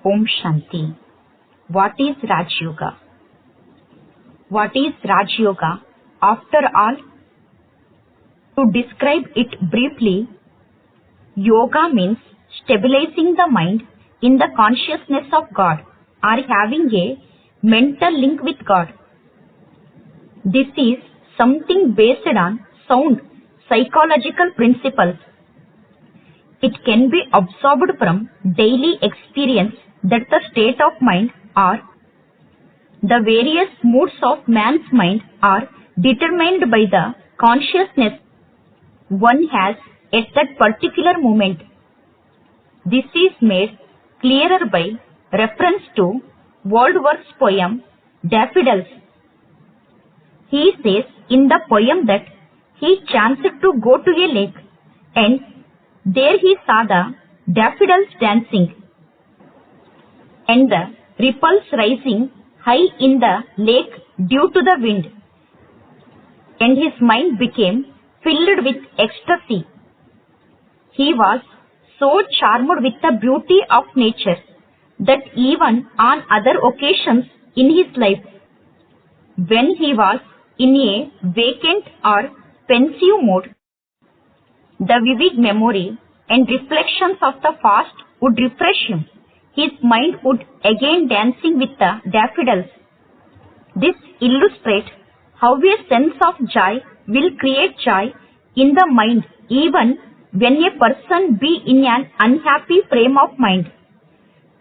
Om Shanti. What is Raj Yoga? What is Raj Yoga? After all, to describe it briefly, yoga means stabilizing the mind in the consciousness of God or having a mental link with God. This is something based on sound psychological principles. It can be absorbed from daily experience that the state of mind or the various moods of man's mind are determined by the consciousness one has at that particular moment. This is made clearer by reference to Wordsworth's poem Daffodils. He says in the poem that he chanced to go to a lake and there he saw the daffodils dancing and the ripples rising high in the lake due to the wind, and his mind became filled with ecstasy. He was so charmed with the beauty of nature that even on other occasions in his life, when he was in a vacant or pensive mood, the vivid memory and reflections of the past would refresh him. His mind would again dancing with the daffodils. This illustrates how a sense of joy will create joy in the mind even when a person be in an unhappy frame of mind.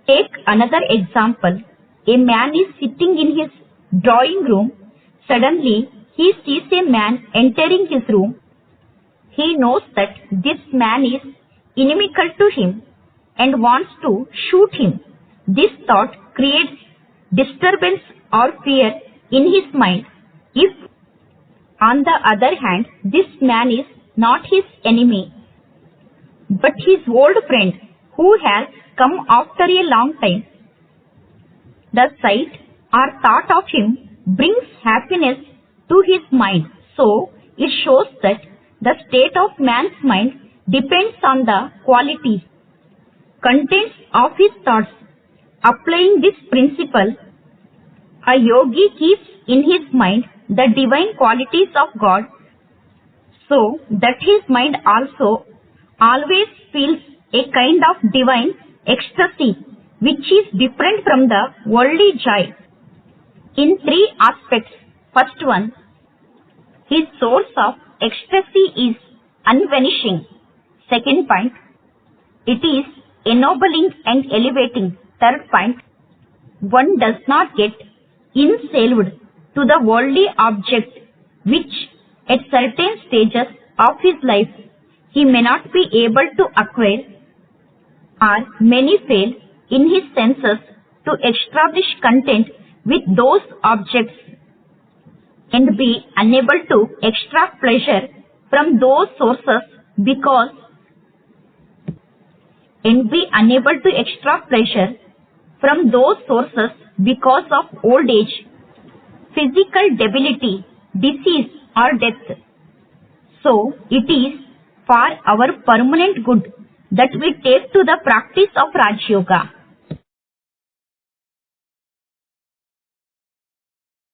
Take another example. A man is sitting in his drawing room. Suddenly, he sees a man entering his room. He knows that this man is inimical to him and wants to shoot him. This thought creates disturbance or fear in his mind. If, on the other hand, this man is not his enemy, but his old friend who has come after a long time, the sight or thought of him brings happiness to his mind. So, it shows that the state of man's mind depends on the qualities, contents of his thoughts. Applying this principle, a yogi keeps in his mind the divine qualities of God so that his mind also always feels a kind of divine ecstasy which is different from the worldly joy in three aspects. First one, his source of ecstasy is unvanishing. Second point, it is ennobling and elevating. Third point, one does not get enslaved to the worldly object which at certain stages of his life he may not be able to acquire, or many fail in his senses to establish content with those objects and be unable to extract pleasure from those sources because of old age, physical debility, disease or death. So it is for our permanent good that we take to the practice of Raj Yoga.